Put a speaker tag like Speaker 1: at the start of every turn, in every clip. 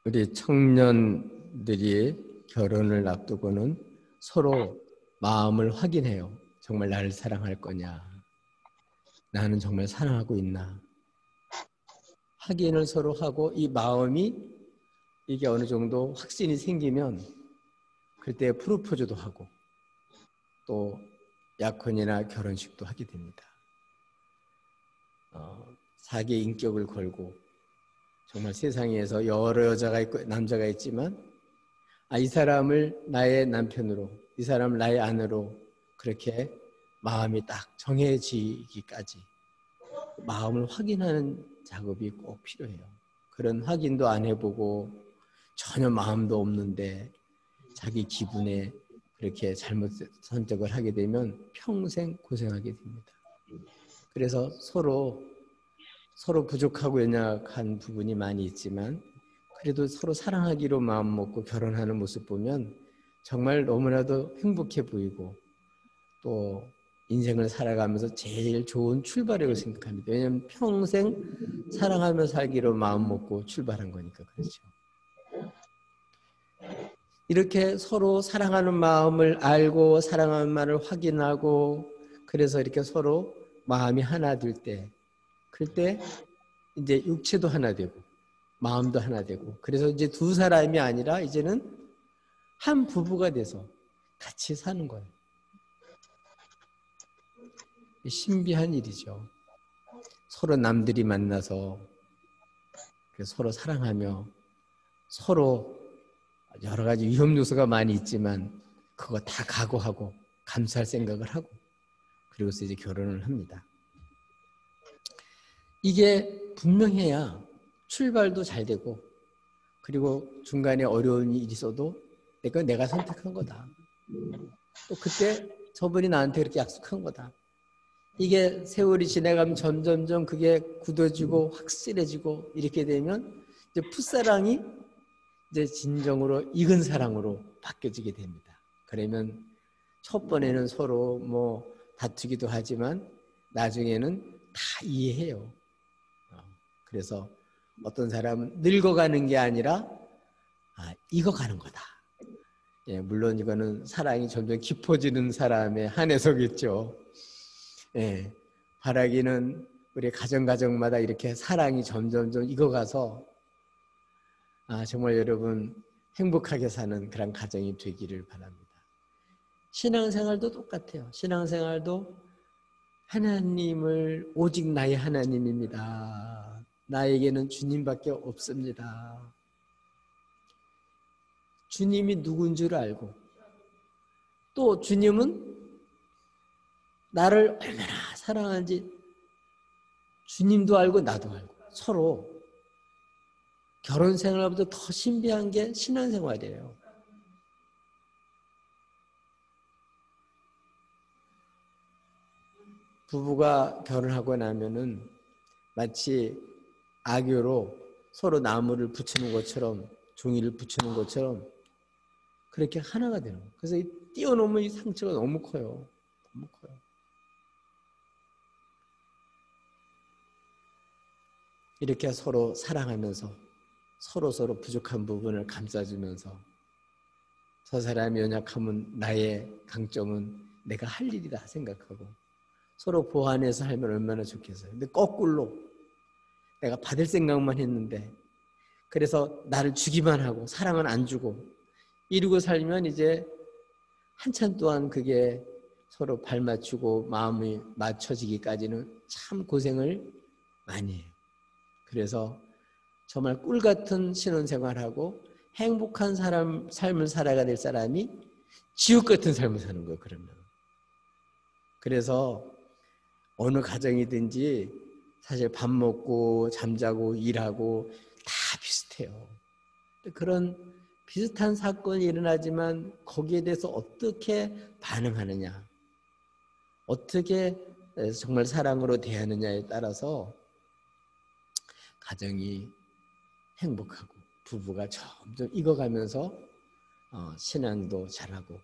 Speaker 1: 우리 청년들이 결혼을 앞두고는 서로 마음을 확인해요. 정말 나를 사랑할 거냐? 나는 정말 사랑하고 있나? 확인을 서로 하고 이 마음이 이게 어느 정도 확신이 생기면 그때 프로포즈도 하고 또 약혼이나 결혼식도 하게 됩니다. 자기의 인격을 걸고 정말 세상에서 여러 여자가 있고 남자가 있지만 이 사람을 나의 남편으로, 이 사람을 나의 아내로 그렇게 마음이 딱 정해지기까지 마음을 확인하는 작업이 꼭 필요해요. 그런 확인도 안 해보고 전혀 마음도 없는데 자기 기분에 그렇게 잘못 선택을 하게 되면 평생 고생하게 됩니다. 그래서 서로 부족하고 연약한 부분이 많이 있지만 그래도 서로 사랑하기로 마음먹고 결혼하는 모습 보면 정말 너무나도 행복해 보이고 또 인생을 살아가면서 제일 좋은 출발이라고 생각합니다. 왜냐하면 평생 사랑하며 살기로 마음먹고 출발한 거니까 그렇죠. 이렇게 서로 사랑하는 마음을 알고 사랑하는 마음을 확인하고 그래서 이렇게 서로 마음이 하나 될 때 그때 이제 육체도 하나 되고 마음도 하나 되고 그래서 이제 두 사람이 아니라 이제는 한 부부가 돼서 같이 사는 거예요. 신비한 일이죠. 서로 남들이 만나서 서로 사랑하며 서로 여러 가지 위험 요소가 많이 있지만 그거 다 각오하고 감수할 생각을 하고 그리고서 이제 결혼을 합니다. 이게 분명해야 출발도 잘 되고 그리고 중간에 어려운 일이 있어도 내가 선택한 거다. 또 그때 저분이 나한테 그렇게 약속한 거다. 이게 세월이 지나가면 점점점 그게 굳어지고 확실해지고 이렇게 되면 이제 풋사랑이 이제 진정으로 익은 사랑으로 바뀌어지게 됩니다. 그러면 첫 번에는 서로 뭐 다투기도 하지만 나중에는 다 이해해요. 그래서 어떤 사람은 늙어가는 게 아니라 익어가는 거다. 예, 물론 이거는 사랑이 점점 깊어지는 사람에 한해서겠죠. 예, 바라기는 우리 가정마다 이렇게 사랑이 점점점 익어가서 정말 여러분 행복하게 사는 그런 가정이 되기를 바랍니다. 신앙생활도 똑같아요. 신앙생활도 하나님을 오직 나의 하나님입니다. 나에게는 주님밖에 없습니다. 주님이 누군 줄 알고 또 주님은 나를 얼마나 사랑하는지 주님도 알고 나도 알고 서로 결혼 생활보다 더 신비한 게 신앙생활이에요. 부부가 결혼하고 나면은 마치 악교로 서로 나무를 붙이는 것처럼 종이를 붙이는 것처럼 그렇게 하나가 되는 거예요. 그래서 뛰어넘은 이 상처가 너무 커요. 너무 커요. 이렇게 서로 사랑하면서 서로 부족한 부분을 감싸주면서 저 사람이 연약하면 나의 강점은 내가 할 일이다 생각하고 서로 보완해서 살면 얼마나 좋겠어요. 근데 거꾸로 내가 받을 생각만 했는데 그래서 나를 주기만 하고 사랑은 안 주고 이러고 살면 이제 한참 동안 그게 서로 발 맞추고 마음이 맞춰지기까지는 참 고생을 많이 해요. 그래서 정말 꿀 같은 신혼생활하고 행복한 삶을 살아가야 될 사람이 지옥 같은 삶을 사는 거예요. 그러면. 그래서 어느 가정이든지 사실 밥 먹고 잠자고 일하고 다 비슷해요. 그런 비슷한 사건이 일어나지만 거기에 대해서 어떻게 반응하느냐, 어떻게 정말 사랑으로 대하느냐에 따라서 가정이 행복하고 부부가 점점 익어가면서 신앙도 잘하고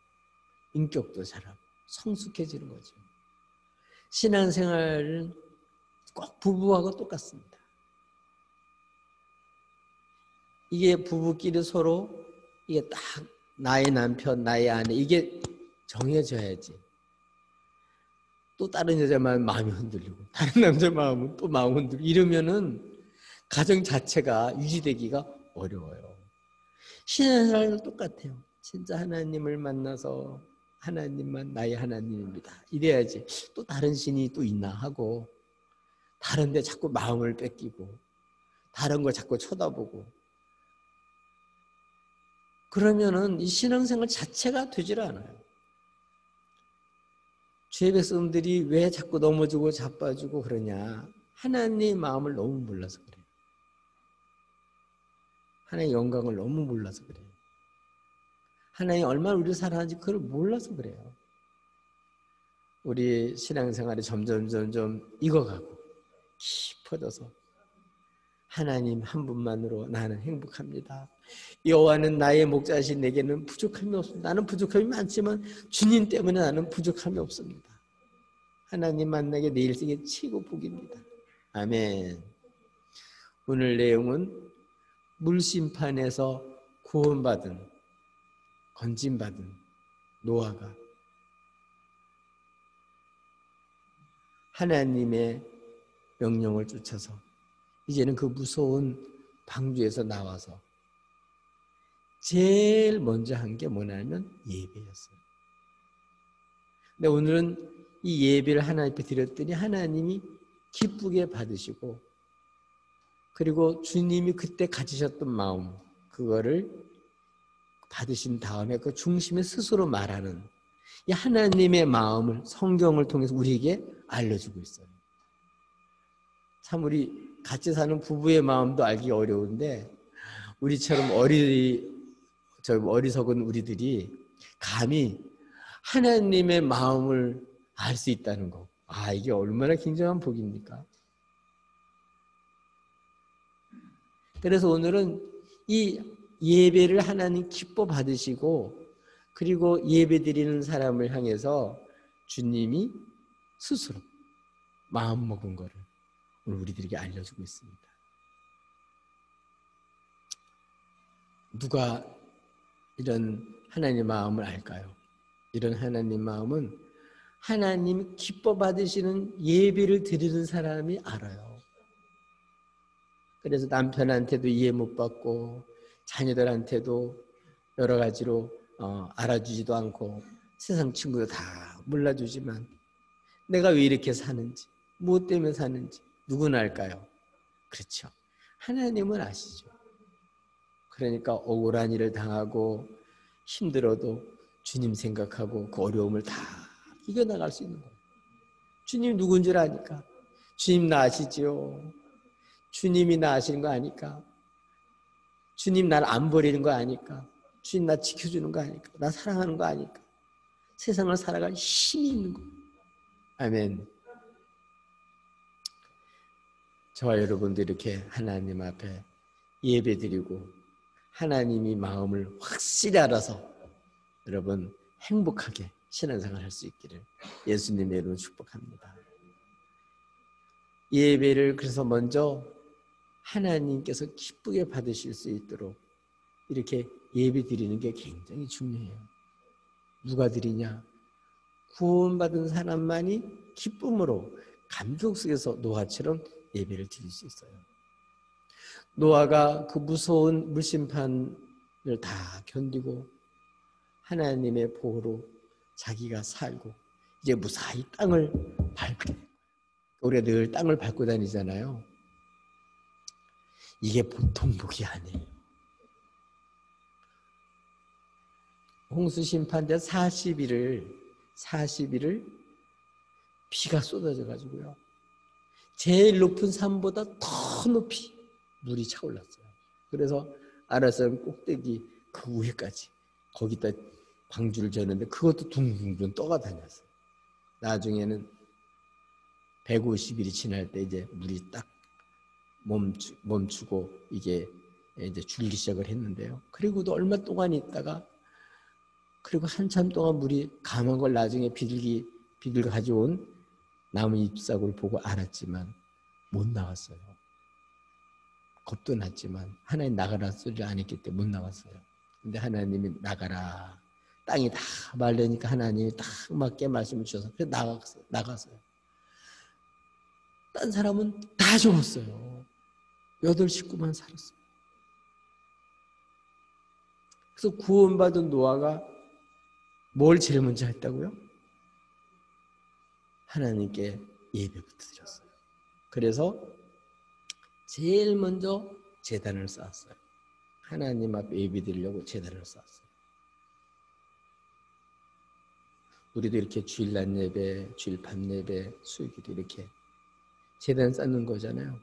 Speaker 1: 인격도 잘하고 성숙해지는 거죠. 신앙생활은 꼭 부부하고 똑같습니다. 이게 부부끼리 서로 이게 딱 나의 남편, 나의 아내 이게 정해져야지. 또 다른 여자만 마음이 흔들리고 다른 남자 마음은 또 마음 흔들리고 이러면은 가정 자체가 유지되기가 어려워요. 신앙생활도 똑같아요. 진짜 하나님을 만나서 하나님만 나의 하나님입니다. 이래야지 또 다른 신이 또 있나 하고 다른 데 자꾸 마음을 뺏기고 다른 걸 자꾸 쳐다보고 그러면은 이 신앙생활 자체가 되질 않아요. 주의 백성들이 왜 자꾸 넘어지고 자빠지고 그러냐? 하나님의 마음을 너무 몰라서 그래요. 하나님의 영광을 너무 몰라서 그래요. 하나님이 얼마나 우리를 사랑하는지 그걸 몰라서 그래요. 우리 신앙생활이 점점 익어가고 깊어져서 하나님 한 분만으로 나는 행복합니다. 여호와는 나의 목자신 내게는 부족함이 없습니다. 나는 부족함이 많지만 주님 때문에 나는 부족함이 없습니다. 하나님 만나게 내 일생의 최고 복입니다. 아멘. 오늘 내용은 물심판에서 구원받은 건짐받은 노아가 하나님의 명령을 쫓아서 이제는 그 무서운 방주에서 나와서 제일 먼저 한 게 뭐냐면 예배였어요. 근데 오늘은 이 예배를 하나님 앞에 드렸더니 하나님이 기쁘게 받으시고 그리고 주님이 그때 가지셨던 마음 그거를 받으신 다음에 그 중심에 스스로 말하는 이 하나님의 마음을 성경을 통해서 우리에게 알려주고 있어요. 참 우리 같이 사는 부부의 마음도 알기 어려운데 우리처럼 어리석은 우리들이 감히 하나님의 마음을 알 수 있다는 거. 아, 이게 얼마나 굉장한 복입니까? 그래서 오늘은 이 예배를 하나님 기뻐 받으시고 그리고 예배 드리는 사람을 향해서 주님이 스스로 마음 먹은 거를 오늘 우리들에게 알려주고 있습니다. 누가 이런 하나님의 마음을 알까요? 이런 하나님 마음은 하나님 기뻐 받으시는 예배를 드리는 사람이 알아요. 그래서 남편한테도 이해 못 받고 자녀들한테도 여러 가지로 알아주지도 않고 세상 친구도 다 몰라주지만 내가 왜 이렇게 사는지 무엇 때문에 사는지 누구는 알까요? 그렇죠. 하나님은 아시죠. 그러니까 억울한 일을 당하고 힘들어도 주님 생각하고 그 어려움을 다 이겨나갈 수 있는 거예요. 주님 누군 줄 아니까. 주님 나 아시지요. 주님이 나 아시는 거 아니까. 주님 날 안 버리는 거 아니까. 주님 나 지켜주는 거 아니까. 나 사랑하는 거 아니까. 세상을 살아갈 힘이 있는 거예요. 아멘. 저와 여러분도 이렇게 하나님 앞에 예배드리고 하나님이 마음을 확실히 알아서 여러분 행복하게 신앙생활 할 수 있기를 예수님의 이름으로 축복합니다. 예배를 그래서 먼저 하나님께서 기쁘게 받으실 수 있도록 이렇게 예배 드리는 게 굉장히 중요해요. 누가 드리냐? 구원받은 사람만이 기쁨으로 감격 속에서 노아처럼 예배를 드릴 수 있어요. 노아가 그 무서운 물심판을 다 견디고 하나님의 보호로 자기가 살고 이제 무사히 땅을 밟게 된 거예요. 우리가 늘 땅을 밟고 다니잖아요. 이게 보통 복이 아니에요. 홍수 심판대 40일을 비가 쏟아져 가지고요. 제일 높은 산보다 더 높이 물이 차올랐어요. 그래서 아라산 꼭대기 그 위에까지 거기다 방주를 졌는데 그것도 둥둥둥 떠가 다녔어요. 나중에는 150일이 지날 때 이제 물이 딱 멈추고 이게 이제 줄기 시작을 했는데요. 그리고도 얼마 동안 있다가 그리고 한참 동안 물이 감한 걸 나중에 비둘기 가져온 나무 잎사귀를 보고 알았지만 못 나왔어요. 겁도 났지만 하나님 나가라 소리를 안 했기 때문에 못 나갔어요. 근데 하나님이 나가라. 땅이 다 말르니까 하나님이 딱 맞게 말씀을 주셔서 그래서 나갔어요. 딴 사람은 다 죽었어요. 8 식구만 살았어요. 그래서 구원받은 노아가 뭘 제일 먼저 했다고요? 하나님께 예배부터 드렸어요. 그래서 제일 먼저 제단을 쌓았어요. 하나님 앞에 예배 드리려고 제단을 쌓았어요. 우리도 이렇게 주일 낮 예배, 주일 밤 예배, 수요기도 이렇게 제단 쌓는 거잖아요.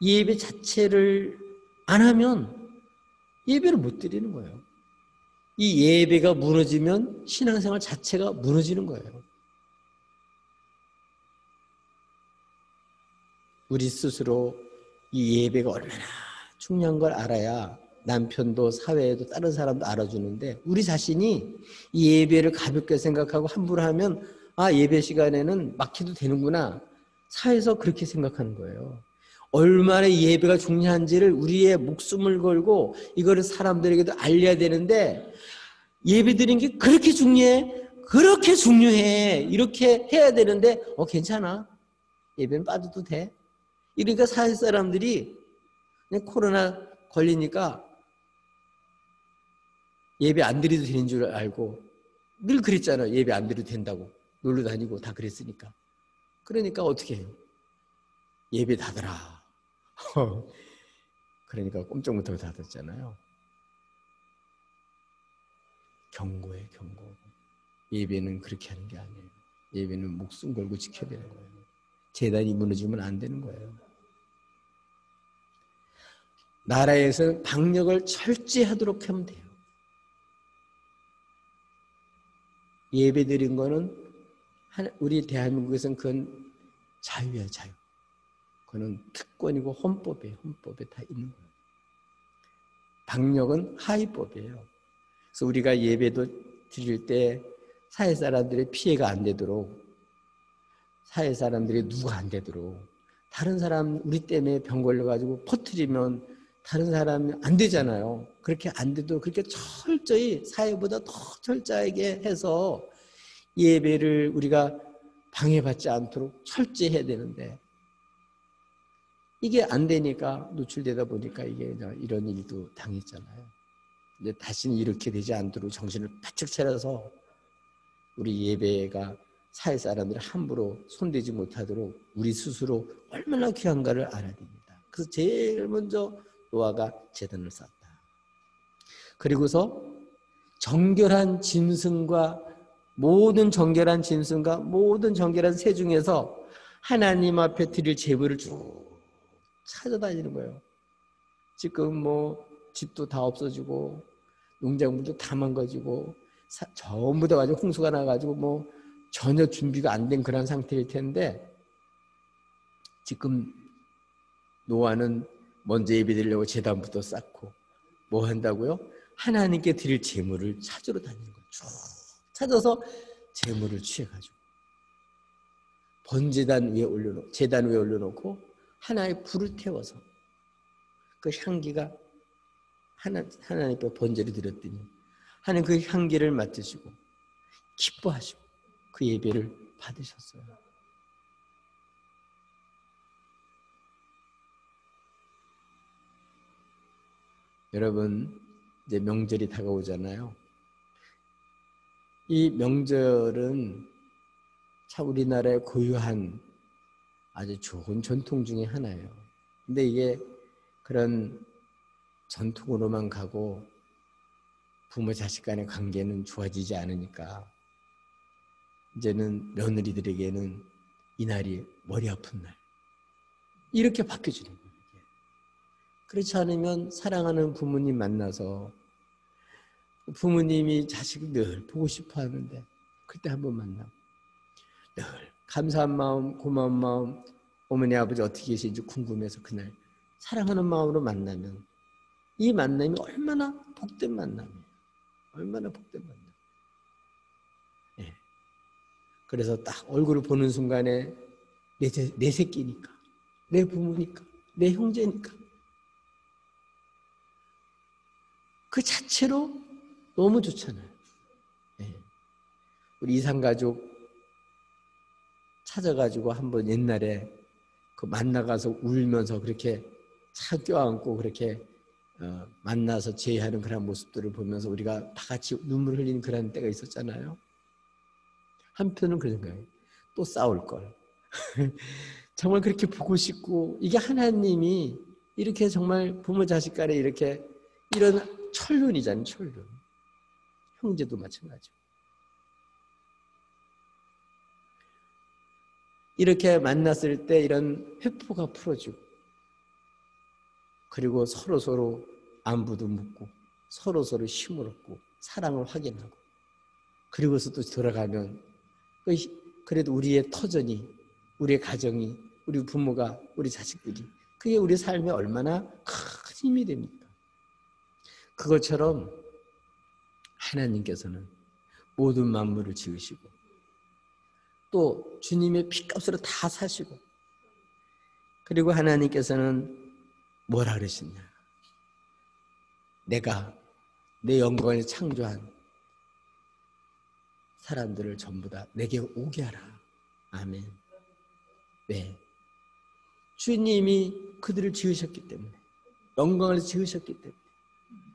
Speaker 1: 예배 자체를 안 하면 예배를 못 드리는 거예요. 이 예배가 무너지면 신앙생활 자체가 무너지는 거예요. 우리 스스로 이 예배가 얼마나 중요한 걸 알아야 남편도 사회에도 다른 사람도 알아주는데 우리 자신이 이 예배를 가볍게 생각하고 함부로 하면 아 예배 시간에는 막혀도 되는구나. 사회에서 그렇게 생각하는 거예요. 얼마나 예배가 중요한지를 우리의 목숨을 걸고 이거를 사람들에게도 알려야 되는데 예배 드리는 게 그렇게 중요해? 그렇게 중요해. 이렇게 해야 되는데 괜찮아. 예배는 빠져도 돼. 이러니까 사회 사람들이 그냥 코로나 걸리니까 예배 안 드려도 되는 줄 알고 늘 그랬잖아요. 예배 안 드려도 된다고. 놀러 다니고 다 그랬으니까. 그러니까 어떻게 해요? 예배 닫아라. 그러니까 꼼짝 못하고 닫았잖아요. 경고예요, 경고. 예배는 그렇게 하는 게 아니에요. 예배는 목숨 걸고 지켜야 되는 거예요. 제단이 무너지면 안 되는 거예요. 나라에서는 방역을 철저하도록 하면 돼요. 예배 드린 거는 우리 대한민국에서는 그건 자유야, 자유. 그거는 특권이고 헌법이에요. 헌법에 다 있는 거예요. 방역은 하위법이에요. 그래서 우리가 예배도 드릴 때 사회 사람들의 피해가 안 되도록 사회 사람들이 누가 안 되도록 다른 사람 우리 때문에 병 걸려가지고 퍼뜨리면 다른 사람이 안 되잖아요. 그렇게 안 돼도 그렇게 철저히 사회보다 더 철저하게 해서 예배를 우리가 방해받지 않도록 철저히 해야 되는데 이게 안 되니까 노출되다 보니까 이게 이런 일도 당했잖아요. 이제 다시는 이렇게 되지 않도록 정신을 바짝 차려서 우리 예배가 사회 사람들이 함부로 손대지 못하도록 우리 스스로 얼마나 귀한가를 알아야 됩니다. 그래서 제일 먼저 노아가 제단을 쌓았다. 그리고서 정결한 짐승과 모든 정결한 짐승과 모든 정결한 새 중에서 하나님 앞에 드릴 제물을 쭉 찾아다니는 거예요. 지금 뭐 집도 다 없어지고 농작물도 다 망가지고 전부 다 가지고 홍수가 나가지고 뭐 전혀 준비가 안 된 그런 상태일 텐데 지금 노아는 먼저 예배드리려고 제단부터 쌓고 뭐 한다고요? 하나님께 드릴 제물을 찾으러 다니는 거예요. 쭉 찾아서 제물을 취해가지고 번제단 위에 올려놓고 제단 위에 올려놓고 하나의 불을 태워서 그 향기가 하나님께 번제를 드렸더니 하나님 그 향기를 맡으시고 기뻐하시고 그 예배를 받으셨어요. 여러분 이제 명절이 다가오잖아요. 이 명절은 참 우리나라의 고유한 아주 좋은 전통 중에 하나예요. 근데 이게 그런 전통으로만 가고 부모 자식 간의 관계는 좋아지지 않으니까 이제는 며느리들에게는 이날이 머리 아픈 날 이렇게 바뀌어지는 거예요. 그렇지 않으면 사랑하는 부모님 만나서 부모님이 자식을 늘 보고 싶어 하는데 그때 한번 만나고 늘 감사한 마음 고마운 마음 어머니 아버지 어떻게 계신지 궁금해서 그날 사랑하는 마음으로 만나면 이 만남이 얼마나 복된 만남이에요. 얼마나 복된 만남. 예. 그래서 딱 얼굴을 보는 순간에 내 새끼니까 내 부모니까 내 형제니까 그 자체로 너무 좋잖아요. 네. 우리 이산가족 찾아가지고 한번 옛날에 그 만나가서 울면서 그렇게 차 껴안고 그렇게 만나서 제의하는 그런 모습들을 보면서 우리가 다 같이 눈물 흘리는 그런 때가 있었잖아요. 한편은 그런 거예요. 또 싸울 걸. 정말 그렇게 보고 싶고, 이게 하나님이 이렇게 정말 부모 자식 간에 이렇게 이런 천륜이잖아요. 천륜. 형제도 마찬가지고. 이렇게 만났을 때 이런 회포가 풀어지고, 그리고 서로 안부도 묻고 서로 힘을 얻고 사랑을 확인하고, 그리고서 또 돌아가면 그래도 우리의 터전이, 우리의 가정이, 우리 부모가, 우리 자식들이, 그게 우리 삶에 얼마나 큰 힘이 됩니까? 그것처럼 하나님께서는 모든 만물을 지으시고 또 주님의 피값으로 다 사시고, 그리고 하나님께서는 뭐라 그러시냐? 내가 내 영광을 창조한 사람들을 전부 다 내게 오게 하라. 아멘. 왜? 주님이 그들을 지으셨기 때문에, 영광을 지으셨기 때문에.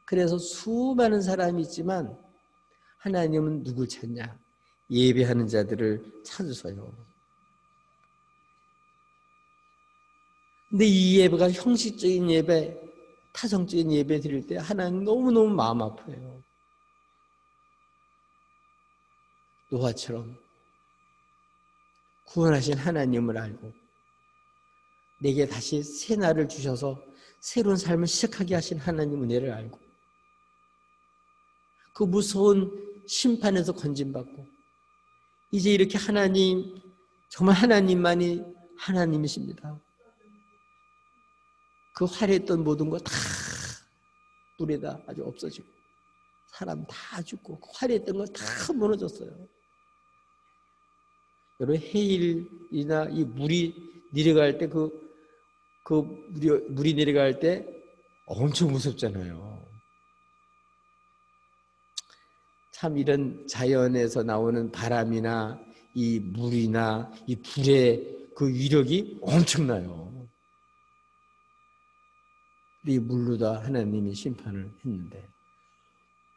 Speaker 1: 그래서 수많은 사람이 있지만 하나님은 누굴 찾냐? 예배하는 자들을 찾으셔요. 근데 이 예배가 형식적인 예배, 타성적인 예배 드릴 때 하나님 너무너무 마음 아파요. 노아처럼 구원하신 하나님을 알고 내게 다시 새 날을 주셔서 새로운 삶을 시작하게 하신 하나님 은혜를 알고 그 무서운 심판에서 건진받고 이제 이렇게 하나님, 정말 하나님만이 하나님이십니다. 그 화려했던 모든 거 다 물에다 아주 없어지고 사람 다 죽고 그 화려했던 거 다 무너졌어요. 여러분, 해일이나 이 물이 내려갈 때 물이 내려갈 때 엄청 무섭잖아요. 참 이런 자연에서 나오는 바람이나 이 물이나 이 불의 그 위력이 엄청나요. 이 물로다 하나님이 심판을 했는데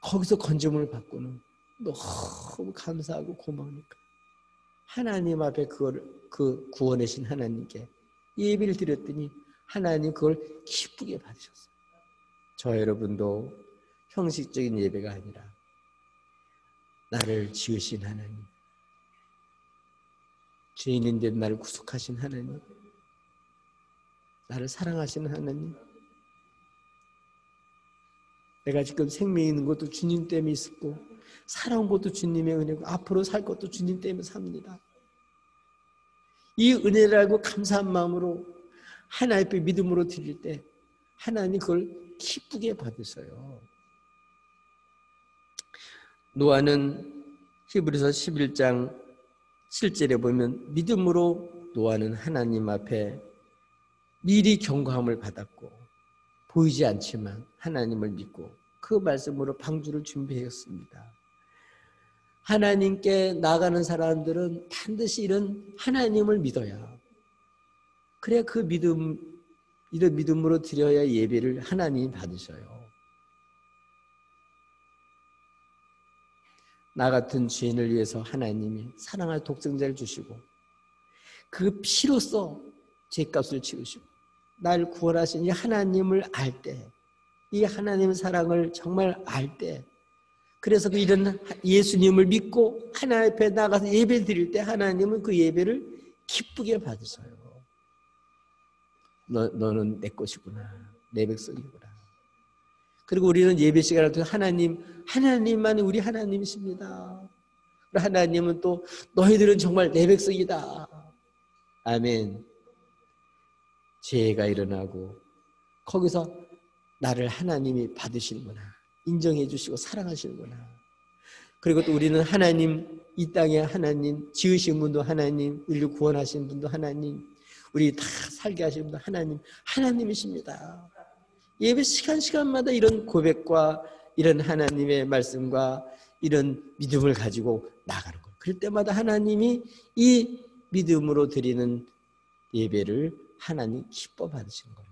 Speaker 1: 거기서 건짐을 받고는 너무 감사하고 고마우니까 하나님 앞에 그 구원하신 하나님께 예배를 드렸더니 하나님 그걸 기쁘게 받으셨어요. 저 여러분도 형식적인 예배가 아니라 나를 지으신 하나님, 죄인인데 나를 구속하신 하나님, 나를 사랑하시는 하나님, 내가 지금 생명이 있는 것도 주님 때문에 있었고 살아온 것도 주님의 은혜고 앞으로 살 것도 주님 때문에 삽니다. 이 은혜를 알고 감사한 마음으로 하나님 앞에 믿음으로 드릴 때 하나님 그걸 기쁘게 받으셔요. 노아는 히브리서 11장 7절에 보면 믿음으로 노아는 하나님 앞에 미리 경고함을 받았고 보이지 않지만 하나님을 믿고 그 말씀으로 방주를 준비했습니다. 하나님께 나가는 사람들은 반드시 이런 하나님을 믿어야, 그래야 그 믿음, 이런 믿음으로 드려야 예배를 하나님이 받으셔요. 나 같은 죄인을 위해서 하나님이 사랑할 독생자를 주시고 그 피로써 죄값을 치우시고 날 구원하신 이 하나님을 알 때, 이 하나님의 사랑을 정말 알 때, 그래서 그 이런 예수님을 믿고 하나님 앞에 나가서 예배 드릴 때 하나님은 그 예배를 기쁘게 받으셔요. 너는 내 것이구나, 내 백성이구나. 그리고 우리는 예배 시간을 통해 하나님만이 우리 하나님이십니다. 하나님은 또 너희들은 정말 내 백성이다. 아멘. 죄가 일어나고 거기서 나를 하나님이 받으시는구나, 인정해 주시고 사랑하시는구나. 그리고 또 우리는 하나님, 이 땅에 하나님, 지으신 분도 하나님, 우리를 구원하신 분도 하나님, 우리 다 살게 하시는 분도 하나님이십니다. 예배 시간마다 이런 고백과 이런 하나님의 말씀과 이런 믿음을 가지고 나가는 거예요. 그럴 때마다 하나님이 이 믿음으로 드리는 예배를 하나님 기뻐 받으시는 거예요.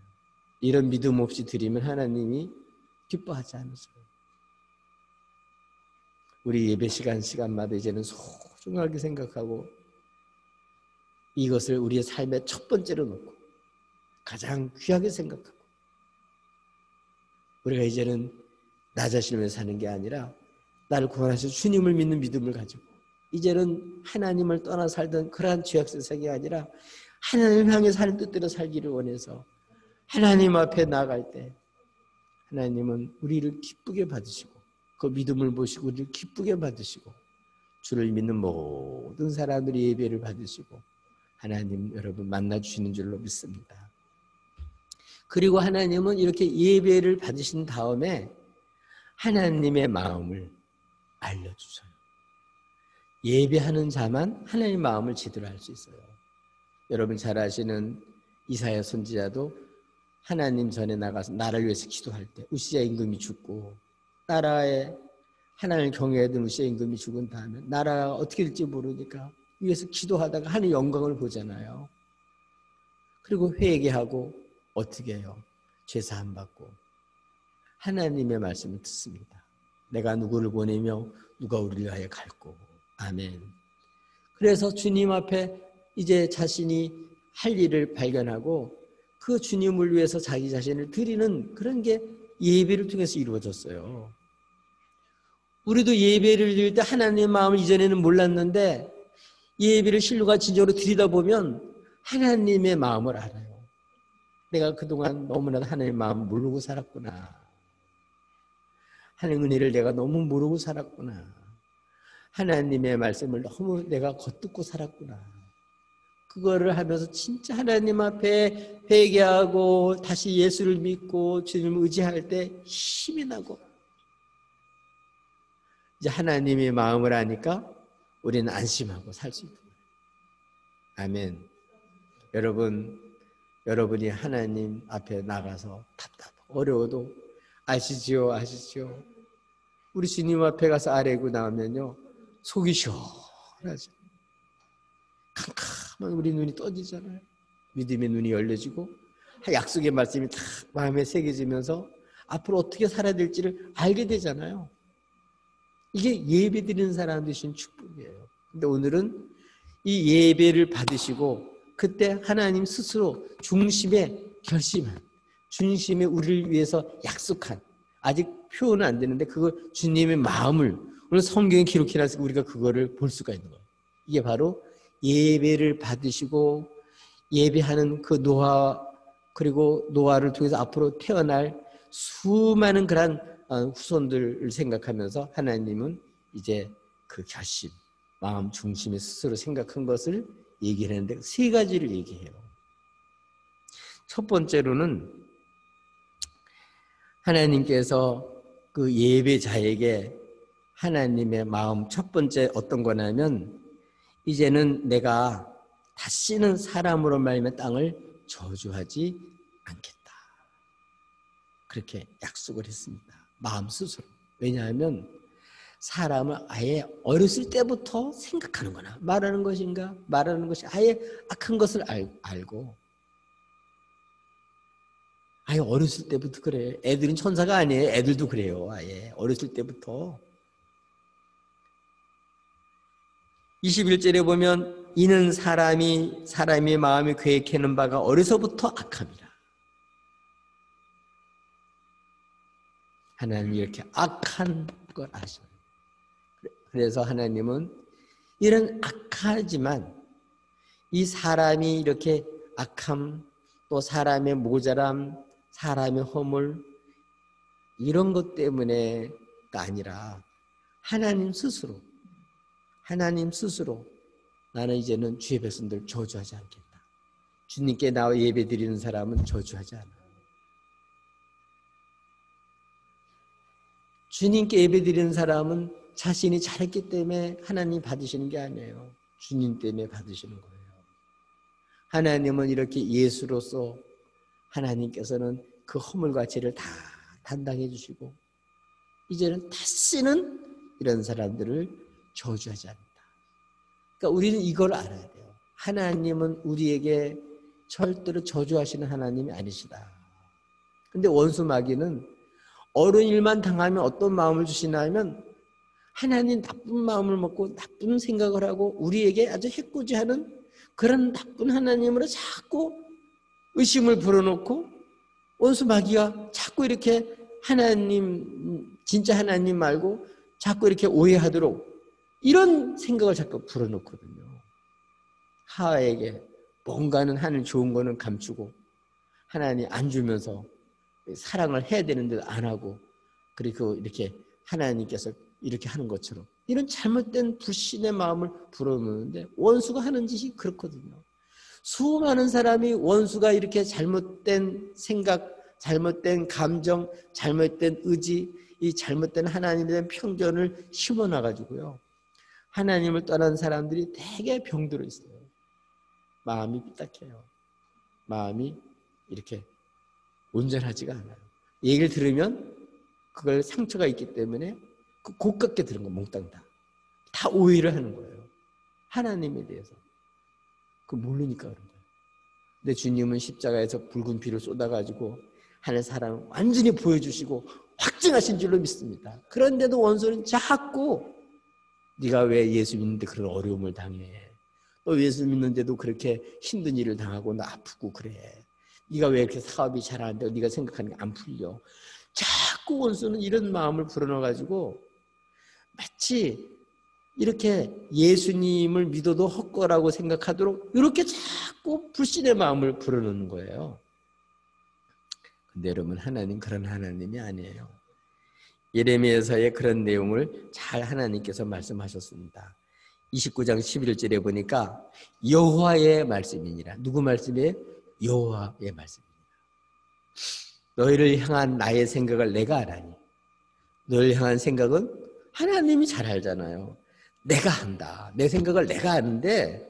Speaker 1: 이런 믿음 없이 드리면 하나님이 기뻐하지 않으세요. 우리 예배 시간마다 이제는 소중하게 생각하고 이것을 우리의 삶의 첫 번째로 놓고 가장 귀하게 생각하고 우리가 이제는 나 자신을 위해 사는 게 아니라 나를 구원하신 주님을 믿는 믿음을 가지고 이제는 하나님을 떠나 살던 그러한 죄악 세상이 아니라 하나님을 향해 사는 뜻대로 살기를 원해서 하나님 앞에 나아갈 때 하나님은 우리를 기쁘게 받으시고 그 믿음을 보시고 우리를 기쁘게 받으시고 주를 믿는 모든 사람들이 예배를 받으시고 하나님 여러분 만나주시는 줄로 믿습니다. 그리고 하나님은 이렇게 예배를 받으신 다음에 하나님의 마음을 알려주셔요. 예배하는 자만 하나님의 마음을 제대로 알 수 있어요. 여러분 잘 아시는 이사야 선지자도 하나님 전에 나가서 나라를 위해서 기도할 때 우시야 임금이 죽고 나라에 하나님을 경외하던 우시야 임금이 죽은 다음에 나라가 어떻게 될지 모르니까 위에서 기도하다가 하나님의 영광을 보잖아요. 그리고 회개하고 어떻게 해요? 죄사함 받고 하나님의 말씀을 듣습니다. 내가 누구를 보내며 누가 우리를 위하여 갈고. 아멘. 그래서 주님 앞에 이제 자신이 할 일을 발견하고 그 주님을 위해서 자기 자신을 드리는 그런 게 예배를 통해서 이루어졌어요. 우리도 예배를 드릴 때 하나님의 마음을 이전에는 몰랐는데 예배를 신뢰가 진정으로 드리다 보면 하나님의 마음을 알아요. 내가 그동안 너무나도 하나님의 마음을 모르고 살았구나. 하나님의 은혜를 내가 너무 모르고 살았구나. 하나님의 말씀을 너무 내가 겉듣고 살았구나. 그거를 하면서 진짜 하나님 앞에 회개하고 다시 예수를 믿고 주님을 의지할 때 힘이 나고 이제 하나님의 마음을 아니까 우리는 안심하고 살 수 있다. 아멘. 여러분이 하나님 앞에 나가서 어려워도 아시지요? 우리 주님 앞에 가서 아뢰고 나오면요 속이 시원하죠. 캄캄한 우리 눈이 떠지잖아요. 믿음의 눈이 열려지고 약속의 말씀이 다 마음에 새겨지면서 앞으로 어떻게 살아야 될지를 알게 되잖아요. 이게 예배 드리는 사람들이 주신 축복이에요. 근데 오늘은 이 예배를 받으시고 그때 하나님 스스로 중심에 결심한 중심에 우리를 위해서 약속한 아직 표현은 안 되는데 그걸 주님의 마음을 오늘 성경에 기록해놔서 우리가 그거를 볼 수가 있는 거예요. 이게 바로 예배를 받으시고 예배하는 그 노아 그리고 노아를 통해서 앞으로 태어날 수많은 그런 후손들을 생각하면서 하나님은 이제 그 결심, 마음 중심에 스스로 생각한 것을 얘기를 했는데 세 가지를 얘기해요. 첫 번째로는 하나님께서 그 예배자에게 하나님의 마음 첫 번째 어떤 거냐면 이제는 내가 다시는 사람으로 말미암아 땅을 저주하지 않겠다. 그렇게 약속을 했습니다. 마음 스스로. 왜냐하면 사람을 아예 어렸을 때부터 생각하는 거나 말하는 것인가 말하는 것이 아예 악한 것을 알고 아예 어렸을 때부터 그래. 애들은 천사가 아니에요. 애들도 그래요. 아예 어렸을 때부터. 21절에 보면 이는 사람이 마음에 계획하는 바가 어려서부터 악함이라. 하나님이 이렇게 악한 걸 아셔요. 그래서 하나님은 이런 악하지만 이 사람이 이렇게 악함 또 사람의 모자람 사람의 허물 이런 것 때문에가 아니라 하나님 스스로 나는 이제는 주의 백성들 저주하지 않겠다. 주님께 나와 예배 드리는 사람은 저주하지 않아. 주님께 예배 드리는 사람은 자신이 잘했기 때문에 하나님 받으시는 게 아니에요. 주님 때문에 받으시는 거예요. 하나님은 이렇게 예수로서 하나님께서는 그 허물과 죄를 다 담당해 주시고 이제는 다시는 이런 사람들을 저주하지 않는다. 그러니까 우리는 이걸 알아야 돼요. 하나님은 우리에게 절대로 저주하시는 하나님이 아니시다. 근데 원수 마귀는 어려운 일만 당하면 어떤 마음을 주시나 하면 하나님 나쁜 마음을 먹고 나쁜 생각을 하고 우리에게 아주 해코지하는 그런 나쁜 하나님으로 자꾸 의심을 불어넣고 원수 마귀가 자꾸 이렇게 하나님, 진짜 하나님 말고 자꾸 이렇게 오해하도록 이런 생각을 자꾸 불어넣거든요. 하와에게 뭔가는 하늘 좋은 거는 감추고 하나님 안 주면서 사랑을 해야 되는데도 안 하고 그리고 이렇게 하나님께서 이렇게 하는 것처럼 이런 잘못된 불신의 마음을 불어넣는데 원수가 하는 짓이 그렇거든요. 수많은 사람이 원수가 이렇게 잘못된 생각, 잘못된 감정, 잘못된 의지, 이 잘못된 하나님에 대한 편견을 심어놔가지고요. 하나님을 떠난 사람들이 되게 병들어 있어요. 마음이 삐딱해요. 마음이 이렇게 온전하지가 않아요. 얘기를 들으면 그걸 상처가 있기 때문에 고깝게 들은 거 몽땅 다 오해를 하는 거예요. 하나님에 대해서. 그걸 모르니까 그런 거예요. 근데 주님은 십자가에서 붉은 피를 쏟아가지고 하늘 사랑을 완전히 보여주시고 확증하신 줄로 믿습니다. 그런데도 원수는 자꾸 네가 왜 예수 믿는데 그런 어려움을 당해? 너 예수 믿는데도 그렇게 힘든 일을 당하고 나 아프고 그래. 네가 왜 이렇게 사업이 잘 안 되고 네가 생각하는 게 안 풀려? 자꾸 원수는 이런 마음을 불어넣어가지고 마치 이렇게 예수님을 믿어도 헛거라고 생각하도록 이렇게 자꾸 불신의 마음을 불어넣는 거예요. 근데 여러분 하나님 그런 하나님이 아니에요. 예레미야서의 그런 내용을 잘 하나님께서 말씀하셨습니다. 29장 11절에 보니까 여호와의 말씀이니라. 누구 말씀이에요? 여호와의 말씀입니다. 너희를 향한 나의 생각을 내가 알아니. 너희를 향한 생각은 하나님이 잘 알잖아요. 내가 한다. 내 생각을 내가 아는데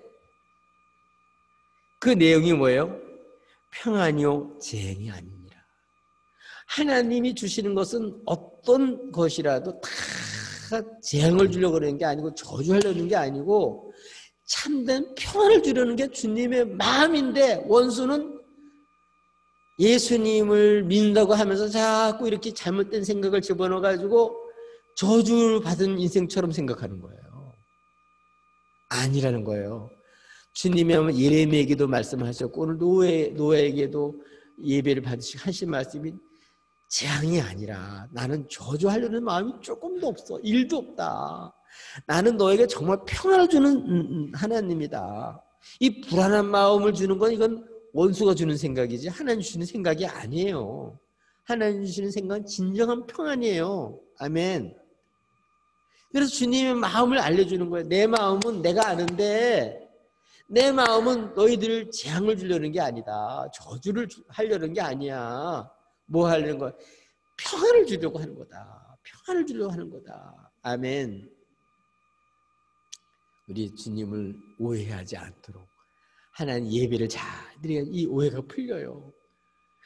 Speaker 1: 그 내용이 뭐예요? 평안이요 재앙이 아니니라. 하나님이 주시는 것은 어떤 것이라도 다 재앙을 주려고 그러는 게 아니고 저주하려는 게 아니고 참된 평안을 주려는 게 주님의 마음인데 원수는 예수님을 믿는다고 하면서 자꾸 이렇게 잘못된 생각을 집어넣어가지고 저주를 받은 인생처럼 생각하는 거예요. 아니라는 거예요. 주님이 하면 예레미야에게도 말씀하셨고 오늘 노아에게도 예배를 받으시고 하신 말씀이 재앙이 아니라 나는 저주하려는 마음이 조금도 없어. 1도 없다. 나는 너에게 정말 평안을 주는 하나님이다. 이 불안한 마음을 주는 건 이건 원수가 주는 생각이지 하나님 주시는 생각이 아니에요. 하나님 주시는 생각은 진정한 평안이에요. 아멘. 그래서 주님의 마음을 알려주는 거예요. 내 마음은 내가 아는데 내 마음은 너희들 재앙을 주려는 게 아니다. 저주를 하려는 게 아니야. 뭐 하려는 거야? 평안을 주려고 하는 거다. 평안을 주려고 하는 거다. 아멘. 우리 주님을 오해하지 않도록 하나님 예배를 잘 드려야 이 오해가 풀려요.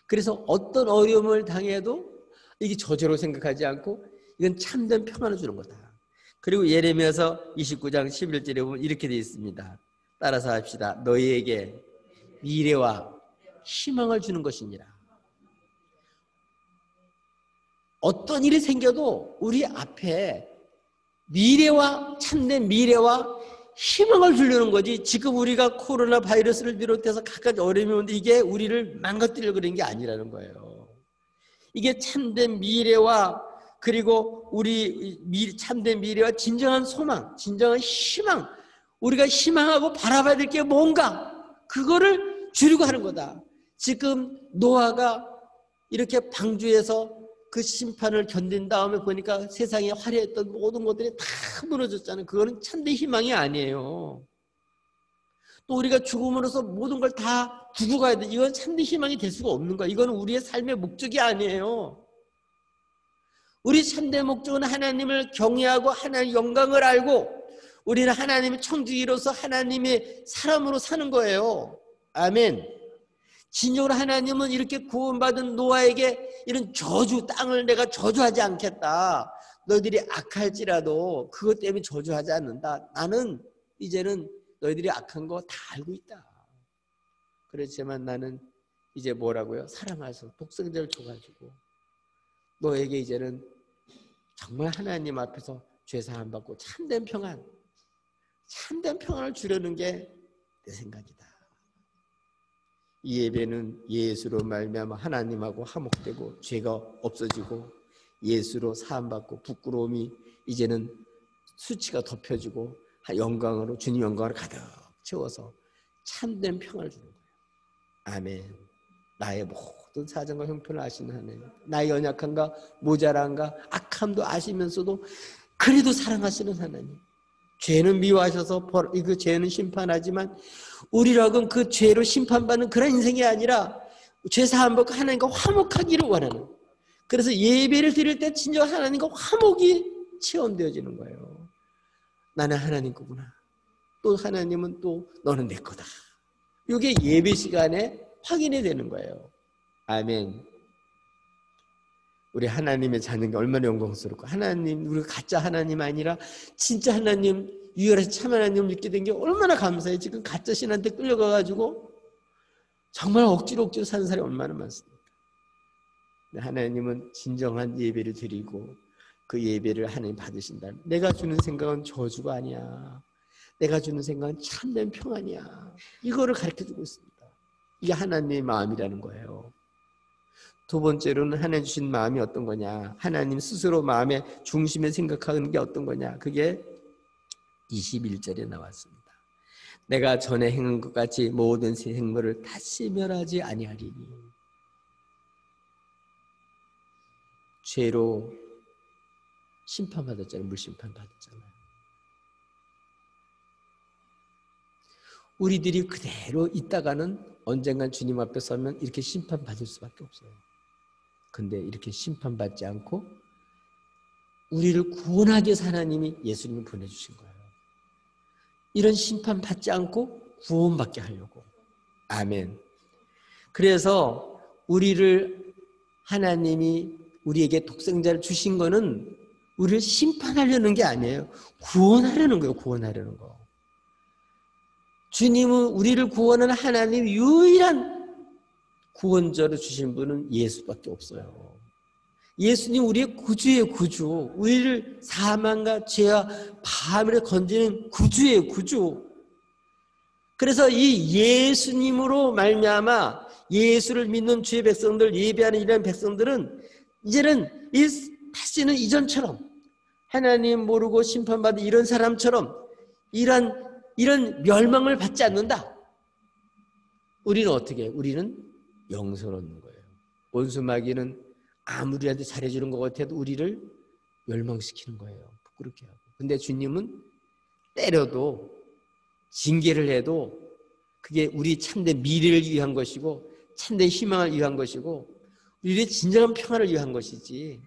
Speaker 1: 그래서 어떤 어려움을 당해도 이게 저주로 생각하지 않고 이건 참된 평안을 주는 거다. 그리고 예레미야서 29장 11절에 보면 이렇게 되어 있습니다. 따라서 합시다. 너희에게 미래와 희망을 주는 것이니라. 어떤 일이 생겨도 우리 앞에 미래와 참된 미래와 희망을 주려는 거지 지금 우리가 코로나 바이러스를 비롯해서 각가지 어려움이 오는데 이게 우리를 망가뜨리려고 그러는 게 아니라는 거예요. 이게 참된 미래와 그리고 우리 참된 미래와 진정한 소망, 진정한 희망 우리가 희망하고 바라봐야 될 게 뭔가 그거를 주려고 하는 거다. 지금 노아가 이렇게 방주에서 그 심판을 견딘 다음에 보니까 세상에 화려했던 모든 것들이 다 무너졌잖아요. 그거는 참된 희망이 아니에요. 또 우리가 죽음으로써 모든 걸 다 두고 가야 돼. 이건 참된 희망이 될 수가 없는 거야. 이건 우리의 삶의 목적이 아니에요. 우리 참된 목적은 하나님을 경외하고 하나님의 영광을 알고 우리는 하나님의 청지기로서 하나님의 사람으로 사는 거예요. 아멘.
Speaker 2: 진정으로 하나님은 이렇게 구원받은 노아에게 이런 저주, 땅을 내가 저주하지 않겠다. 너희들이 악할지라도 그것 때문에 저주하지 않는다. 나는 이제는 너희들이 악한 거 다 알고 있다. 그렇지만 나는 이제 뭐라고요? 사랑해서 독생자를 줘가지고 너에게 이제는 정말 하나님 앞에서 죄사함 받고 참된 평안을 주려는 게 내 생각이다. 이 예배는 예수로 말미암아 하나님하고 화목되고 죄가 없어지고 예수로 사함받고 부끄러움이 이제는 수치가 덮여지고 영광으로 주님 영광을 가득 채워서 참된 평안을 주는 거예요. 아멘. 나의 모든 사정과 형편을 아시는 하나님, 나의 연약함과 모자람과 악함도 아시면서도 그래도 사랑하시는 하나님, 죄는 미워하셔서 그 죄는 심판하지만 우리라고는 그 죄로 심판받는 그런 인생이 아니라 죄 사함 받고 하나님과 화목하기를 원하는, 그래서 예배를 드릴 때 진정 하나님과 화목이 체험되어지는 거예요. 나는 하나님 거구나, 또 하나님은 또 너는 내 거다. 이게 예배 시간에 확인이 되는 거예요. 아멘. 우리 하나님의 자녀가 얼마나 영광스럽고, 하나님, 우리가 가짜 하나님 아니라 진짜 하나님, 유일하신 참 하나님을 믿게 된 게 얼마나 감사해요. 지금 가짜 신한테 끌려가가지고 정말 억지로 사는 사람이 얼마나 많습니까? 하나님은 진정한 예배를 드리고 그 예배를 하나님 받으신다. 내가 주는 생각은 저주가 아니야. 내가 주는 생각은 참된 평안이야. 이거를 가르쳐주고 있습니다. 이게 하나님의 마음이라는 거예요. 두 번째로는 하나님 주신 마음이 어떤 거냐, 하나님 스스로 마음의 중심에 생각하는 게 어떤 거냐, 그게 21절에 나왔습니다. 내가 전에 행한 것 같이 모든 새 행물을 다시 멸하지 아니하리니. 죄로 심판받았잖아요. 물심판 받았잖아요. 우리들이 그대로 있다가는 언젠간 주님 앞에 서면 이렇게 심판받을 수밖에 없어요. 근데 이렇게 심판받지 않고 우리를 구원하기 위해서 하나님이 예수님을 보내주신 거예요. 이런 심판받지 않고 구원받게 하려고. 아멘. 그래서 우리를 하나님이 우리에게 독생자를 주신 거는 우리를 심판하려는 게 아니에요. 구원하려는 거예요. 구원하려는 거. 주님은 우리를 구원하는 하나님 유일한 구원자로 주신 분은 예수밖에 없어요. 예수님 우리의 구주예요. 구주. 우리를 사망과 죄와 밤을 건지는 구주예요. 구주. 그래서 이 예수님으로 말미암아 예수를 믿는 주의 백성들, 예배하는 이런 백성들은 이제는 다시는 이전처럼 하나님 모르고 심판받은 이런 사람처럼 이런 멸망을 받지 않는다. 우리는 어떻게 해요? 우리는 영생 얻는 거예요. 원수 마귀는 아무리 우리한테 잘해주는 것 같아도 우리를 멸망시키는 거예요. 부끄럽게 하고. 근데 주님은 때려도 징계를 해도 그게 우리 참된 미래를 위한 것이고 참된 희망을 위한 것이고 우리의 진정한 평안을 위한 것이지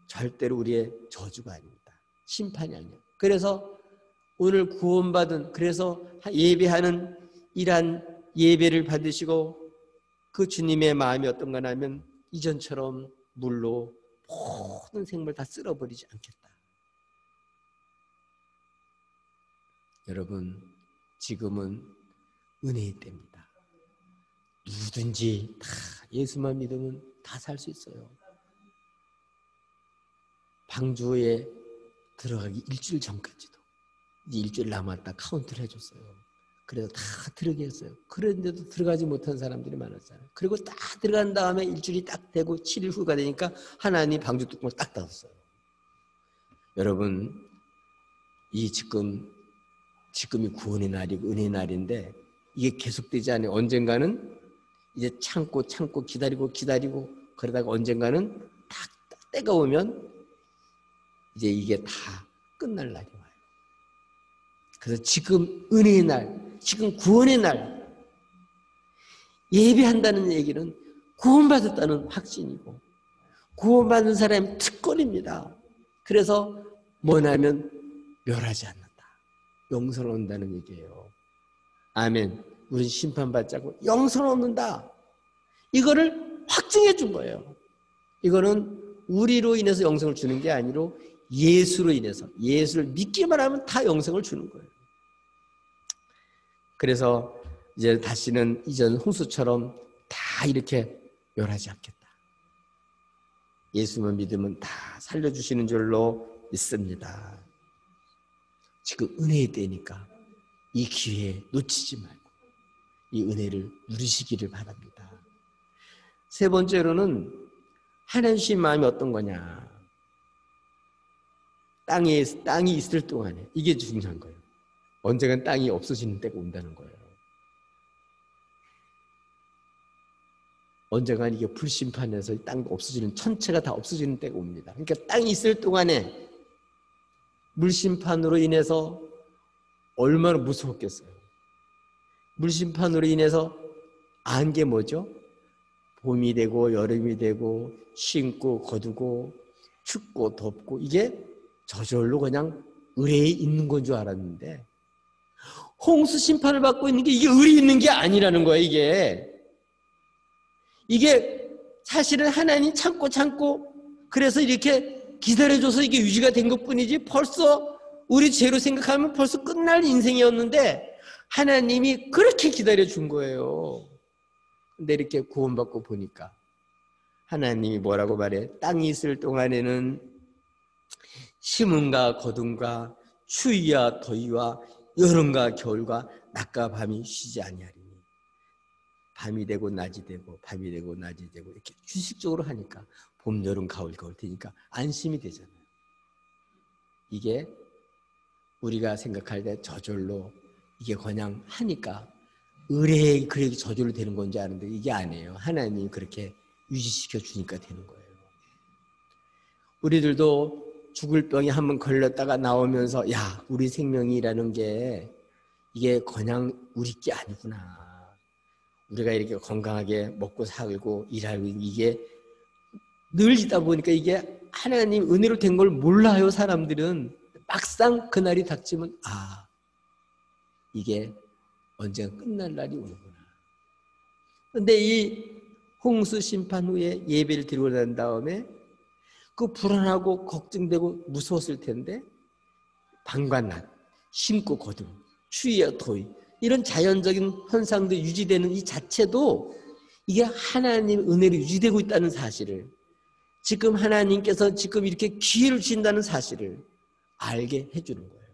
Speaker 2: 절대로 우리의 저주가 아닙니다. 심판이 아니에요. 그래서 오늘 구원받은, 그래서 예배하는 이러한 예배를 받으시고 그 주님의 마음이 어떤가 하면 이전처럼 물로 모든 생물 다 쓸어버리지 않겠다. 여러분, 지금은 은혜의 때입니다. 누구든지 다 예수만 믿으면 다 살 수 있어요. 방주에 들어가기 일주일 전까지도 이제 일주일 남았다 카운트를 해줬어요. 그래서 다 들어가게 했어요. 그런데도 들어가지 못한 사람들이 많았잖아요. 그리고 딱 들어간 다음에 일주일이 딱 되고 7일 후가 되니까 하나님이 방주 뚜껑을 딱 닫았어요. 여러분, 이 지금이 구원의 날이고 은혜의 날인데 이게 계속되지 않아요. 언젠가는 이제 참고 기다리고 그러다가 언젠가는 딱 때가 오면 이제 이게 다 끝날 날이 와요. 그래서 지금 은혜의 날, 지금 구원의 날, 예배한다는 얘기는 구원받았다는 확신이고 구원받은 사람의 특권입니다. 그래서 뭐냐면 멸하지 않는다. 영생을 얻는다는 얘기예요. 아멘. 우린 심판받지 않고 영생을 얻는다. 이거를 확증해 준 거예요. 이거는 우리로 인해서 영생을 주는 게 아니라 예수로 인해서, 예수를 믿기만 하면 다 영생을 주는 거예요. 그래서 이제 다시는 이전 홍수처럼 다 이렇게 멸하지 않겠다. 예수만 믿으면 다 살려주시는 줄로 믿습니다. 지금 은혜의 때니까 이 기회 놓치지 말고 이 은혜를 누리시기를 바랍니다. 세 번째로는 하나님 마음이 어떤 거냐. 땅이 있을 동안에 이게 중요한 거예요. 언젠간 땅이 없어지는 때가 온다는 거예요. 언젠간 이게 불심판에서 땅이 없어지는, 천체가 다 없어지는 때가 옵니다. 그러니까 땅이 있을 동안에 물심판으로 인해서 얼마나 무서웠겠어요. 물심판으로 인해서 안 게 뭐죠? 봄이 되고 여름이 되고 신고 거두고 춥고 덥고 이게 저절로 그냥 의뢰에 있는 건 줄 알았는데 홍수 심판을 받고 있는 게 이게 의리 있는 게 아니라는 거예요. 이게 사실은 하나님 참고 그래서 이렇게 기다려줘서 이게 유지가 된 것뿐이지 벌써 우리 죄로 생각하면 벌써 끝날 인생이었는데 하나님이 그렇게 기다려준 거예요. 근데 이렇게 구원받고 보니까 하나님이 뭐라고 말해? 땅이 있을 동안에는 심음과 거둠과 추위와 더위와 여름과 겨울과 낮과 밤이 쉬지 아니하리니 밤이 되고 낮이 되고 밤이 되고 낮이 되고 이렇게 규칙적으로 하니까 봄, 여름, 가을, 겨울 되니까 안심이 되잖아요. 이게 우리가 생각할 때 저절로 이게 그냥 하니까 의뢰에 그렇게 저절로 되는 건지 아는데 이게 아니에요. 하나님이 그렇게 유지시켜 주니까 되는 거예요. 우리들도 죽을 병에 한번 걸렸다가 나오면서 야, 우리 생명이라는 게 이게 그냥 우리 게 아니구나. 우리가 이렇게 건강하게 먹고 살고 일하고 이게 늘 있다 보니까 이게 하나님 은혜로 된 걸 몰라요. 사람들은 막상 그날이 닥치면 아, 이게 언젠가 끝날 날이 오는구나. 그런데 이 홍수 심판 후에 예배를 드리고 난 다음에 그 불안하고 걱정되고 무서웠을 텐데 밤과 낮, 심고 거둠, 추위와 더위 이런 자연적인 현상도 유지되는 이 자체도 이게 하나님 은혜로 유지되고 있다는 사실을 지금 하나님께서 지금 이렇게 기회를 주신다는 사실을 알게 해주는 거예요.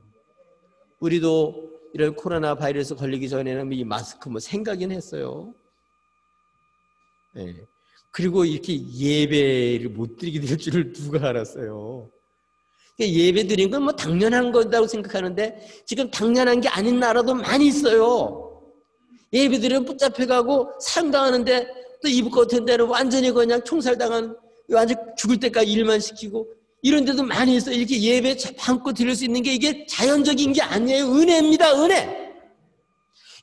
Speaker 2: 우리도 이런 코로나 바이러스 걸리기 전에는 이 마스크 생각은 했어요. 네. 그리고 이렇게 예배를 못 드리게 될 줄을 누가 알았어요. 예배 드린 건 당연한 거라고 생각하는데 지금 당연한 게 아닌 나라도 많이 있어요. 예배 드리면 붙잡혀가고 사형당하는데 또 이북 같은 데는 완전히 그냥 총살당한 완전 죽을 때까지 일만 시키고 이런 데도 많이 있어요. 이렇게 예배 참고 드릴 수 있는 게 이게 자연적인 게 아니에요. 은혜입니다. 은혜.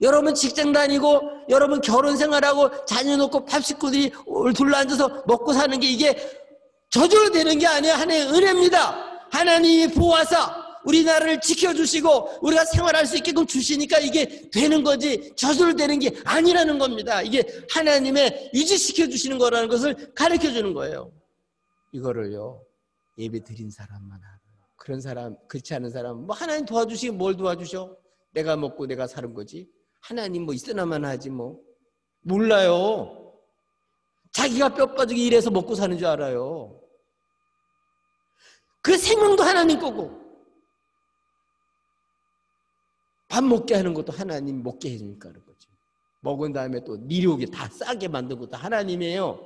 Speaker 2: 여러분 직장 다니고 여러분 결혼 생활하고 자녀 놓고 밥 식구들이 둘러앉아서 먹고 사는 게 이게 저절로 되는 게 아니에요. 하나님의 은혜입니다. 하나님이 보아서 우리나라를 지켜주시고 우리가 생활할 수 있게끔 주시니까 이게 되는 거지 저절로 되는 게 아니라는 겁니다. 이게 하나님의 유지시켜 주시는 거라는 것을 가르쳐 주는 거예요. 이거를요 예배 드린 사람만 알아요. 그런 사람, 그렇지 않은 사람 하나님 도와주시면 뭘 도와주셔? 내가 먹고 내가 사는 거지. 하나님 있으나만 하지 몰라요. 자기가 뼈 빠지게 일해서 먹고 사는 줄 알아요. 그 생명도 하나님 거고 밥 먹게 하는 것도 하나님 먹게 해주니까 그런 거지. 먹은 다음에 또 미료게 다 싸게 만든 것도 하나님이에요.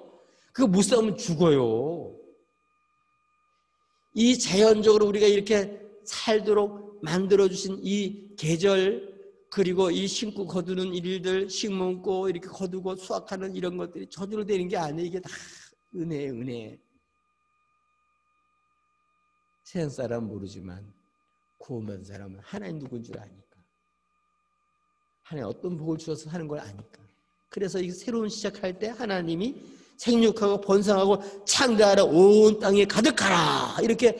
Speaker 2: 그거 못 싸우면 죽어요. 이 자연적으로 우리가 이렇게 살도록 만들어주신 이 계절 그리고 이 심고 거두는 일들 심고 이렇게 거두고 수확하는 이런 것들이 저절로 되는 게 아니에요. 이게 다 은혜예요. 은혜. 세상 사람은 모르지만 구원받은 사람은 하나님 누군 줄 아니까. 하나님 어떤 복을 주셔서 하는 걸 아니까. 그래서 이 새로운 시작할 때 하나님이 생육하고 번성하고 창대하라 온 땅에 가득하라 이렇게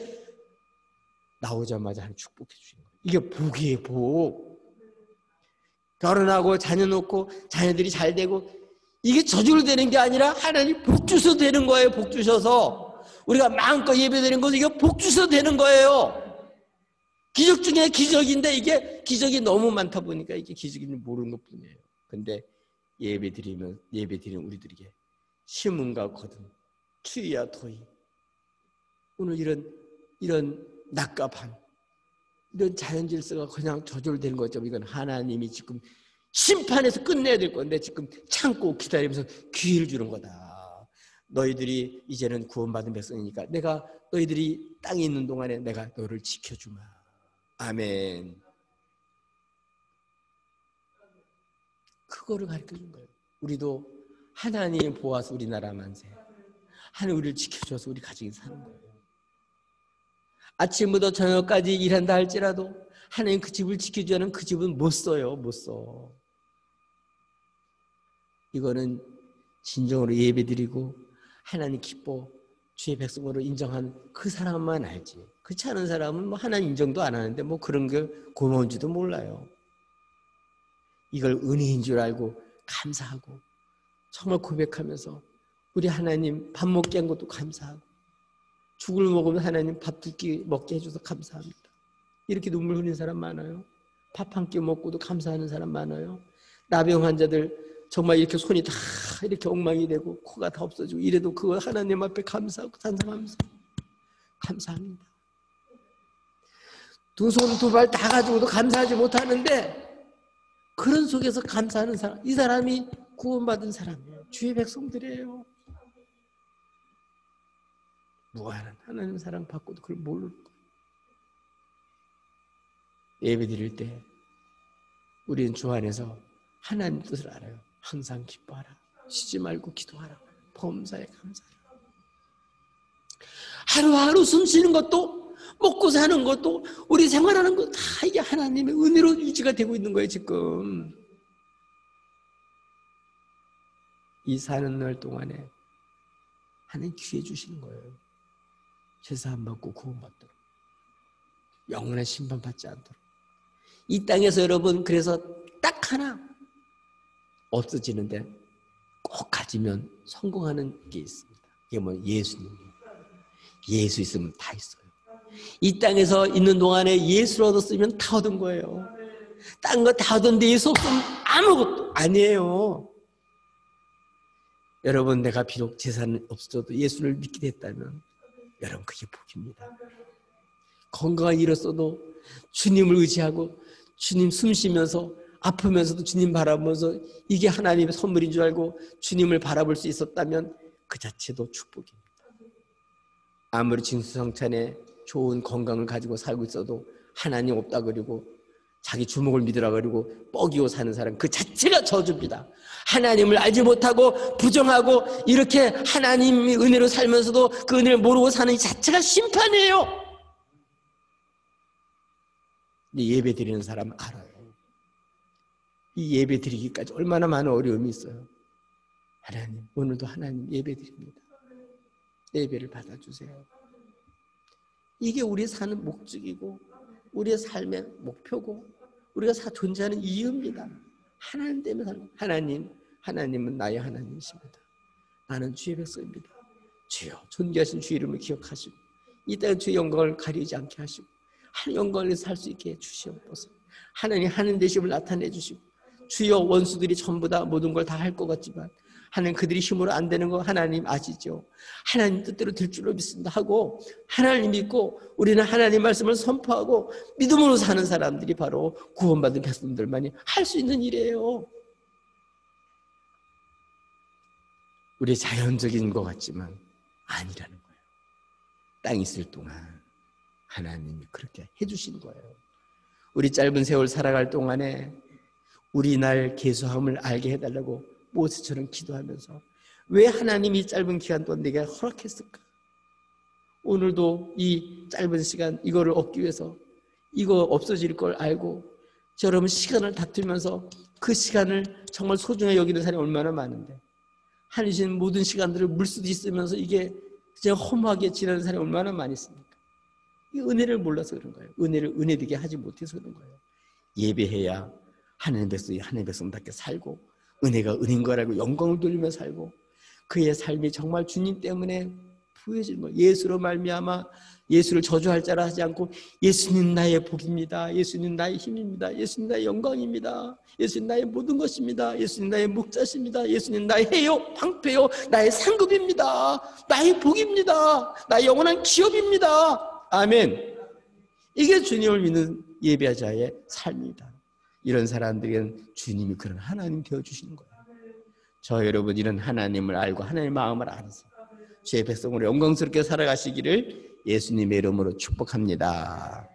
Speaker 2: 나오자마자 하나님 축복해 주신 거예요. 이게 복이에요. 복. 결혼하고 자녀 놓고 자녀들이 잘 되고 이게 저절로 되는 게 아니라 하나님 복 주셔서 되는 거예요. 복 주셔서 우리가 마음껏 예배드리는 것은 이게 복 주셔서 되는 거예요. 기적 중에 기적인데 이게 기적이 너무 많다 보니까 이게 기적인지 모르는 것뿐이에요. 근데 예배드리는 우리들에게 심음과 거듭, 추위와 더위, 오늘 이런 낮과 밤, 이런 자연 질서가 그냥 저절되는 거죠. 이건 하나님이 지금 심판해서 끝내야 될 건데 지금 참고 기다리면서 기회를 주는 거다. 너희들이 이제는 구원받은 백성이니까 내가 너희들이 땅에 있는 동안에 내가 너를 지켜주마. 아멘. 그거를 가르쳐준 거예요. 우리도 하나님 보아서 우리나라 만세, 하나님 우리를 지켜줘서 우리 가정이 사는 거예요. 아침부터 저녁까지 일한다 할지라도 하나님 그 집을 지켜주지 않으면 그 집은 못 써요. 못 써. 이거는 진정으로 예배드리고 하나님 기뻐 주의 백성으로 인정한 그 사람만 알지. 그렇지 않은 사람은 뭐 하나님 인정도 안 하는데 뭐 그런 게 고마운지도 몰라요. 이걸 은혜인 줄 알고 감사하고 정말 고백하면서 우리 하나님 밥 먹게 한 것도 감사하고 죽을 먹으면 하나님 밥 두 끼 먹게 해줘서 감사합니다. 이렇게 눈물 흘리는 사람 많아요. 밥 한 끼 먹고도 감사하는 사람 많아요. 나병 환자들 정말 이렇게 손이 다 이렇게 엉망이 되고 코가 다 없어지고 이래도 그거 하나님 앞에 감사하고 찬송하면서 감사합니다. 두 손 두 발 다 가지고도 감사하지 못하는데 그런 속에서 감사하는 사람, 이 사람이 구원받은 사람이에요. 주의 백성들이에요. 무한한 하나님 사랑 받고도 그걸 모르는 거예요. 예배 드릴 때 우리는 주 안에서 하나님 뜻을 알아요. 항상 기뻐하라. 쉬지 말고 기도하라. 범사에 감사하라. 하루하루 숨 쉬는 것도 먹고 사는 것도 우리 생활하는 것 다 이게 하나님의 은혜로 유지가 되고 있는 거예요. 지금 이 사는 날 동안에 하나님 기회 주시는 거예요. 제사 안 받고 구원받도록, 영원한 심판 받지 않도록. 이 땅에서 여러분 그래서 딱 하나 없어지는데 꼭 가지면 성공하는 게 있습니다. 이게 뭐 예수님이에요. 예수 있으면 다 있어요. 이 땅에서 있는 동안에 예수를 얻었으면 다 얻은 거예요. 딴 거 다 얻었는데 예수 없으면 아무것도 아니에요. 여러분 내가 비록 재산은 없어도 예수를 믿게 됐다면 여러분 그게 복입니다. 건강을 잃었어도 주님을 의지하고 주님 숨 쉬면서 아프면서도 주님 바라보면서 이게 하나님의 선물인 줄 알고 주님을 바라볼 수 있었다면 그 자체도 축복입니다. 아무리 진수성찬에 좋은 건강을 가지고 살고 있어도 하나님 없다 그러고 자기 주먹을 믿으라 그러고 뻐기고 사는 사람 그 자체가 저주입니다. 하나님을 알지 못하고 부정하고 이렇게 하나님의 은혜로 살면서도 그 은혜를 모르고 사는 이 자체가 심판이에요. 예배 드리는 사람 알아요. 이 예배 드리기까지 얼마나 많은 어려움이 있어요. 하나님 오늘도 하나님 예배 드립니다. 예배를 받아주세요. 이게 우리 사는 목적이고 우리의 삶의 목표고 우리가 존재하는 이유입니다. 하나님 때문에 사는 거예요. 하나님은 나의 하나님이십니다. 나는 주의 백성입니다. 주여 존귀하신 주의 이름을 기억하시고 이 땅의 주의 영광을 가리지 않게 하시고 하나님 영광을 살 수 있게 해주시옵소서. 하나님 하는 되심을 나타내 주시고 주여 원수들이 전부 다 모든 걸 다 할 것 같지만 하나님 그들이 힘으로 안 되는 거 하나님 아시죠? 하나님 뜻대로 될 줄로 믿습니다 하고 하나님 믿고 우리는 하나님 말씀을 선포하고 믿음으로 사는 사람들이 바로 구원받은 백성들만이 할 수 있는 일이에요. 우리 자연적인 것 같지만 아니라는 거예요. 땅 있을 동안 하나님이 그렇게 해주신 거예요. 우리 짧은 세월 살아갈 동안에 우리 날 계수함을 알게 해달라고 모세처럼 기도하면서 왜 하나님이 짧은 기간 동안 내게 허락했을까? 오늘도 이 짧은 시간 이거를 얻기 위해서 이거 없어질 걸 알고 여러분 시간을 다투면서 그 시간을 정말 소중하게 여기는 사람이 얼마나 많은데 하나님 주신 모든 시간들을 물쓰듯이 쓰면서 이게 그냥 허무하게 지나는 사람이 얼마나 많이 있습니까? 이 은혜를 몰라서 그런 거예요. 은혜를 은혜되게 하지 못해서 그런 거예요. 예배해야 하나님의 백성답게 살고 은혜가 은혜인 걸 알고 영광을 돌리며 살고 그의 삶이 정말 주님 때문에 부여지는 거예요. 예수로 말미암아 예수를 저주할 자라 하지 않고 예수님 나의 복입니다. 예수님 나의 힘입니다. 예수님 나의 영광입니다. 예수님 나의 모든 것입니다. 예수님 나의 목자십니다. 예수님 나의 해요, 방패요, 나의 상급입니다. 나의 복입니다. 나의 영원한 기업입니다. 아멘. 이게 주님을 믿는 예배자의 삶이다. 이런 사람들에게는 주님이 그런 하나님 되어주시는 거예요. 저 여러분 이런 하나님을 알고 하나님의 마음을 알아서 주의 백성으로 영광스럽게 살아가시기를 예수님의 이름으로 축복합니다.